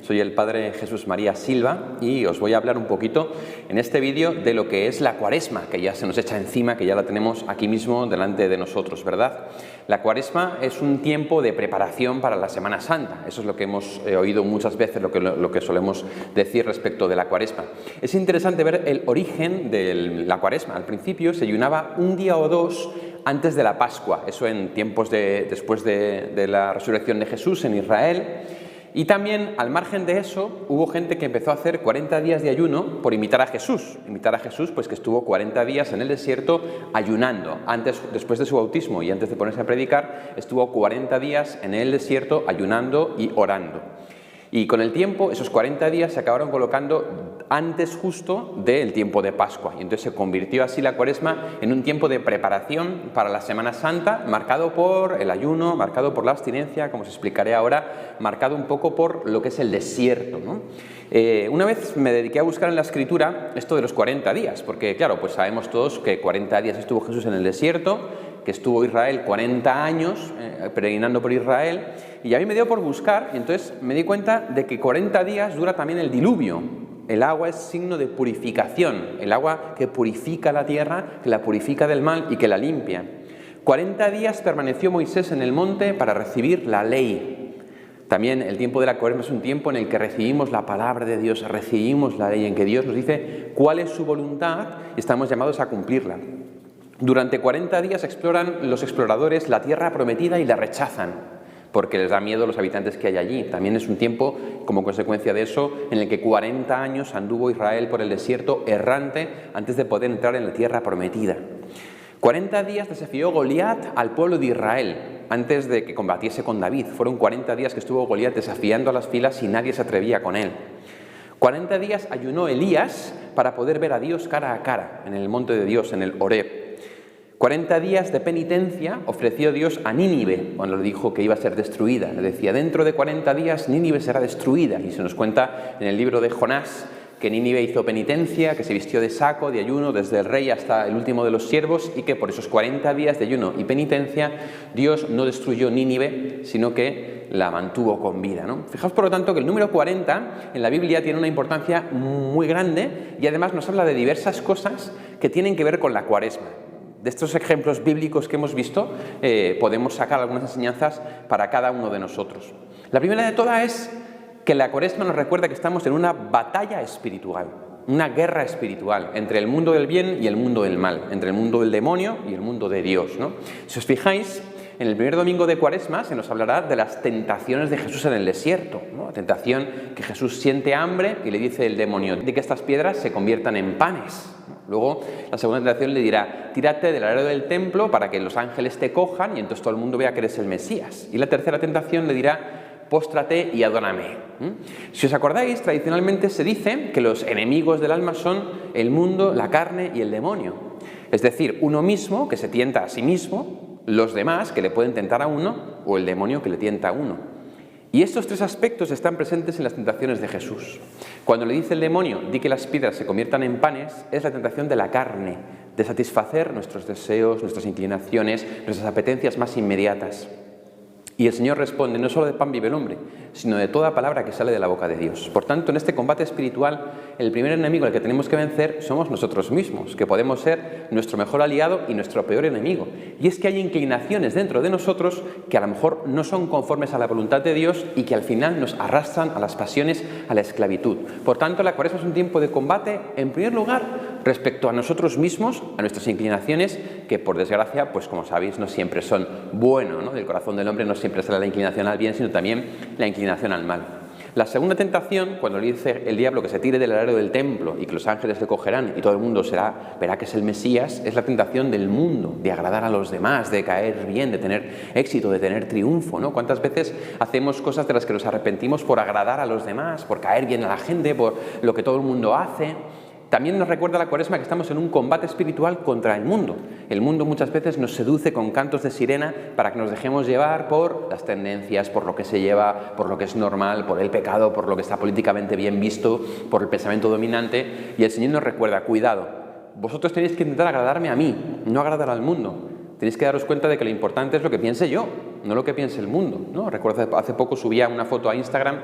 Soy el padre Jesús María Silva y os voy a hablar un poquito en este vídeo de lo que es la Cuaresma, que ya se nos echa encima, que ya la tenemos aquí mismo delante de nosotros, ¿verdad? La Cuaresma es un tiempo de preparación para la Semana Santa. Eso es lo que hemos oído muchas veces, lo que solemos decir respecto de la Cuaresma. Es interesante ver el origen de la Cuaresma. Al principio se ayunaba un día o dos antes de la Pascua, eso en tiempos después de la resurrección de Jesús en Israel. Y también, al margen de eso, hubo gente que empezó a hacer 40 días de ayuno por imitar a Jesús. Imitar a Jesús, pues que estuvo 40 días en el desierto ayunando. Después de su bautismo y antes de ponerse a predicar, estuvo 40 días en el desierto ayunando y orando. Y con el tiempo, esos 40 días se acabaron colocando antes justo del tiempo de Pascua. Y entonces se convirtió así la Cuaresma en un tiempo de preparación para la Semana Santa, marcado por el ayuno, marcado por la abstinencia, como os explicaré ahora, marcado un poco por lo que es el desierto, ¿no? Una vez me dediqué a buscar en la Escritura esto de los 40 días, porque claro, pues sabemos todos que 40 días estuvo Jesús en el desierto, que estuvo Israel 40 años peregrinando por Israel, y a mí me dio por buscar, y entonces me di cuenta de que 40 días dura también el diluvio. El agua es signo de purificación, el agua que purifica la tierra, que la purifica del mal y que la limpia. 40 días permaneció Moisés en el monte para recibir la ley. También el tiempo de la Cuaresma es un tiempo en el que recibimos la palabra de Dios, recibimos la ley, en que Dios nos dice cuál es su voluntad y estamos llamados a cumplirla. Durante 40 días exploran los exploradores la tierra prometida y la rechazan, porque les da miedo los habitantes que hay allí. También es un tiempo, como consecuencia de eso, en el que 40 años anduvo Israel por el desierto errante antes de poder entrar en la tierra prometida. 40 días desafió Goliat al pueblo de Israel antes de que combatiese con David. Fueron 40 días que estuvo Goliat desafiando a las filas y nadie se atrevía con él. 40 días ayunó Elías para poder ver a Dios cara a cara en el monte de Dios, en el Horeb. 40 días de penitencia ofreció Dios a Nínive cuando le dijo que iba a ser destruida. Le decía, dentro de 40 días Nínive será destruida. Y se nos cuenta en el libro de Jonás que Nínive hizo penitencia, que se vistió de saco, de ayuno, desde el rey hasta el último de los siervos, y que por esos 40 días de ayuno y penitencia Dios no destruyó Nínive, sino que la mantuvo con vida, ¿no? Fijaos, por lo tanto, que el número 40 en la Biblia tiene una importancia muy grande y además nos habla de diversas cosas que tienen que ver con la Cuaresma. De estos ejemplos bíblicos que hemos visto, podemos sacar algunas enseñanzas para cada uno de nosotros. La primera de todas es que la Cuaresma nos recuerda que estamos en una batalla espiritual, una guerra espiritual entre el mundo del bien y el mundo del mal, entre el mundo del demonio y el mundo de Dios, ¿no? Si os fijáis, en el primer domingo de Cuaresma se nos hablará de las tentaciones de Jesús en el desierto, ¿no? La tentación que Jesús siente hambre y le dice el demonio de que estas piedras se conviertan en panes. Luego, la segunda tentación le dirá, tírate del alero del templo para que los ángeles te cojan y entonces todo el mundo vea que eres el Mesías. Y la tercera tentación le dirá, póstrate y adórame. Si os acordáis, tradicionalmente se dice que los enemigos del alma son el mundo, la carne y el demonio. Es decir, uno mismo que se tienta a sí mismo, los demás que le pueden tentar a uno o el demonio que le tienta a uno. Y estos tres aspectos están presentes en las tentaciones de Jesús. Cuando le dice el demonio, di que las piedras se conviertan en panes, es la tentación de la carne, de satisfacer nuestros deseos, nuestras inclinaciones, nuestras apetencias más inmediatas. Y el Señor responde, no solo de pan vive el hombre, sino de toda palabra que sale de la boca de Dios. Por tanto, en este combate espiritual, el primer enemigo al que tenemos que vencer somos nosotros mismos, que podemos ser nuestro mejor aliado y nuestro peor enemigo. Y es que hay inclinaciones dentro de nosotros que a lo mejor no son conformes a la voluntad de Dios y que al final nos arrastran a las pasiones, a la esclavitud. Por tanto, la Cuaresma es un tiempo de combate, en primer lugar, respecto a nosotros mismos, a nuestras inclinaciones, que por desgracia, pues como sabéis, no siempre son buenos, ¿no? Del corazón del hombre no siempre será la inclinación al bien, sino también la inclinación al mal. La segunda tentación, cuando le dice el diablo que se tire del alero del templo y que los ángeles le cogerán y todo el mundo verá que es el Mesías, es la tentación del mundo, de agradar a los demás, de caer bien, de tener éxito, de tener triunfo, ¿no? ¿Cuántas veces hacemos cosas de las que nos arrepentimos por agradar a los demás, por caer bien a la gente, por lo que todo el mundo hace? También nos recuerda la Cuaresma que estamos en un combate espiritual contra el mundo. El mundo muchas veces nos seduce con cantos de sirena para que nos dejemos llevar por las tendencias, por lo que se lleva, por lo que es normal, por el pecado, por lo que está políticamente bien visto, por el pensamiento dominante. Y el Señor nos recuerda, cuidado, vosotros tenéis que intentar agradarme a mí, no agradar al mundo. Tenéis que daros cuenta de que lo importante es lo que piense yo, no lo que piense el mundo, ¿no? Recuerdo hace poco subía una foto a Instagram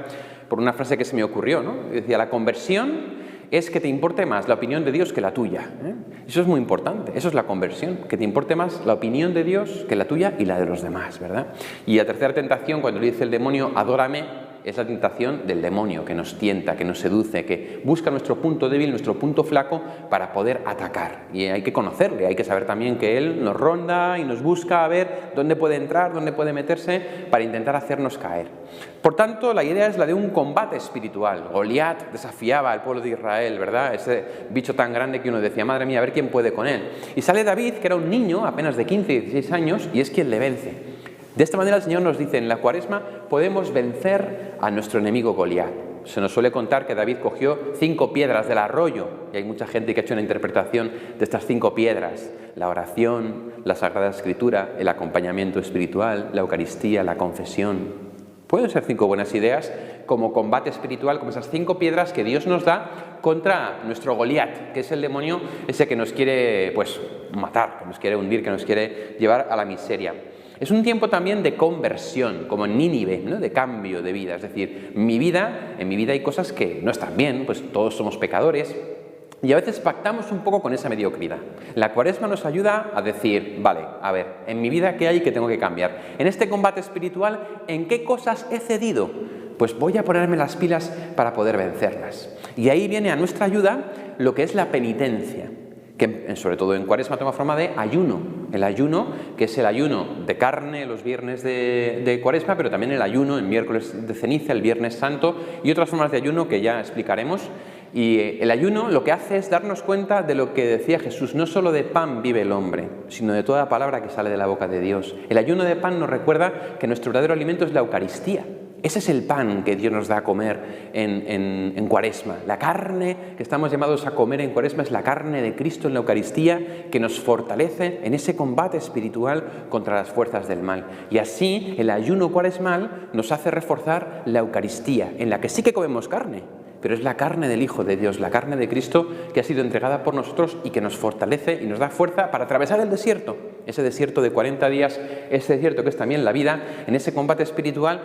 por una frase que se me ocurrió, ¿no? Decía, la conversión es que te importe más la opinión de Dios que la tuya, ¿eh? Eso es muy importante, eso es la conversión, que te importe más la opinión de Dios que la tuya y la de los demás, ¿verdad? Y la tercera tentación, cuando le dice el demonio, adórame, es la tentación del demonio que nos tienta, que nos seduce, que busca nuestro punto débil, nuestro punto flaco para poder atacar. Y hay que conocerle, hay que saber también que él nos ronda y nos busca a ver dónde puede entrar, dónde puede meterse para intentar hacernos caer. Por tanto, la idea es la de un combate espiritual. Goliat desafiaba al pueblo de Israel, ¿verdad? Ese bicho tan grande que uno decía, madre mía, a ver quién puede con él. Y sale David, que era un niño apenas de 15, 16 años, y es quien le vence. De esta manera el Señor nos dice, en la Cuaresma podemos vencer a nuestro enemigo Goliat. Se nos suele contar que David cogió 5 piedras del arroyo, y hay mucha gente que ha hecho una interpretación de estas 5 piedras: la oración, la Sagrada Escritura, el acompañamiento espiritual, la Eucaristía, la confesión. Pueden ser 5 buenas ideas como combate espiritual, como esas 5 piedras que Dios nos da contra nuestro Goliat, que es el demonio ese que nos quiere matar, que nos quiere hundir, que nos quiere llevar a la miseria. Es un tiempo también de conversión, como en Nínive, ¿no? De cambio de vida. Es decir, en mi vida hay cosas que no están bien, pues todos somos pecadores, y a veces pactamos un poco con esa mediocridad. La Cuaresma nos ayuda a decir, vale, a ver, en mi vida ¿qué hay que tengo que cambiar? En este combate espiritual, ¿en qué cosas he cedido? Pues voy a ponerme las pilas para poder vencerlas. Y ahí viene a nuestra ayuda lo que es la penitencia, que sobre todo en Cuaresma toma forma de ayuno. El ayuno, que es el ayuno de carne los viernes de Cuaresma, pero también el ayuno en miércoles de ceniza, el viernes santo, y otras formas de ayuno que ya explicaremos. Y el ayuno lo que hace es darnos cuenta de lo que decía Jesús: no solo de pan vive el hombre, sino de toda palabra que sale de la boca de Dios. El ayuno de pan nos recuerda que nuestro verdadero alimento es la Eucaristía. Ese es el pan que Dios nos da a comer en Cuaresma. La carne que estamos llamados a comer en Cuaresma es la carne de Cristo en la Eucaristía, que nos fortalece en ese combate espiritual contra las fuerzas del mal. Y así el ayuno cuaresmal nos hace reforzar la Eucaristía, en la que sí que comemos carne, pero es la carne del Hijo de Dios, la carne de Cristo que ha sido entregada por nosotros y que nos fortalece y nos da fuerza para atravesar el desierto, ese desierto de 40 días, ese desierto que es también la vida, en ese combate espiritual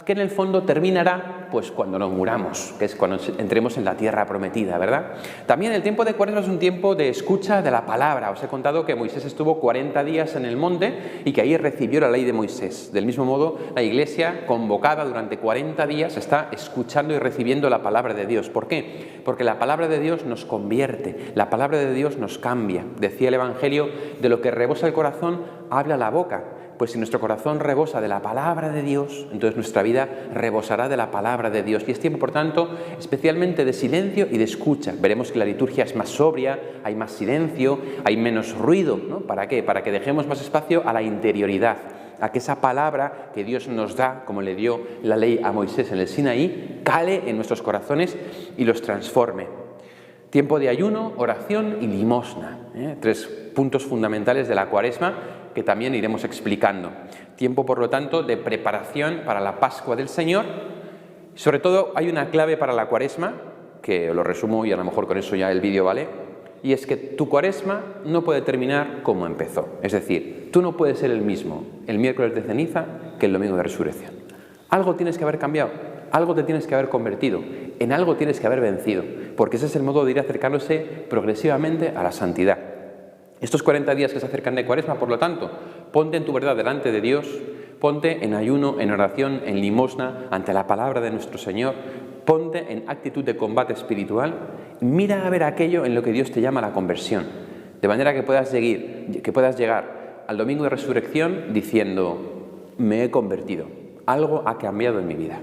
que en el fondo terminará pues cuando nos muramos, que es cuando entremos en la tierra prometida, ¿verdad? También el tiempo de Cuaresma es un tiempo de escucha de la palabra. Os he contado que Moisés estuvo 40 días en el monte y que ahí recibió la ley de Moisés. Del mismo modo, la Iglesia, convocada durante 40 días, está escuchando y recibiendo la palabra de Dios. ¿Por qué? Porque la palabra de Dios nos convierte, la palabra de Dios nos cambia. Decía el Evangelio, de lo que rebosa el corazón, habla la boca. Pues si nuestro corazón rebosa de la palabra de Dios, entonces nuestra vida rebosará de la palabra de Dios. Y es tiempo, por tanto, especialmente de silencio y de escucha. Veremos que la liturgia es más sobria, hay más silencio, hay menos ruido, ¿no? ¿Para qué? Para que dejemos más espacio a la interioridad, a que esa palabra que Dios nos da, como le dio la ley a Moisés en el Sinaí, cale en nuestros corazones y los transforme. Tiempo de ayuno, oración y limosna, 3 puntos fundamentales de la Cuaresma que también iremos explicando. Tiempo, por lo tanto, de preparación para la Pascua del Señor. Sobre todo, hay una clave para la Cuaresma, que lo resumo y a lo mejor con eso ya el vídeo vale, y es que tu Cuaresma no puede terminar como empezó. Es decir, tú no puedes ser el mismo el miércoles de ceniza que el domingo de resurrección. Algo tienes que haber cambiado, algo te tienes que haber convertido, en algo tienes que haber vencido, porque ese es el modo de ir acercándose progresivamente a la santidad. Estos 40 días que se acercan de Cuaresma, por lo tanto, ponte en tu verdad delante de Dios, ponte en ayuno, en oración, en limosna, ante la palabra de nuestro Señor, ponte en actitud de combate espiritual, mira a ver aquello en lo que Dios te llama la conversión, de manera que puedas llegar al domingo de resurrección diciendo: me he convertido, algo ha cambiado en mi vida.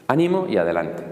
Ánimo y adelante.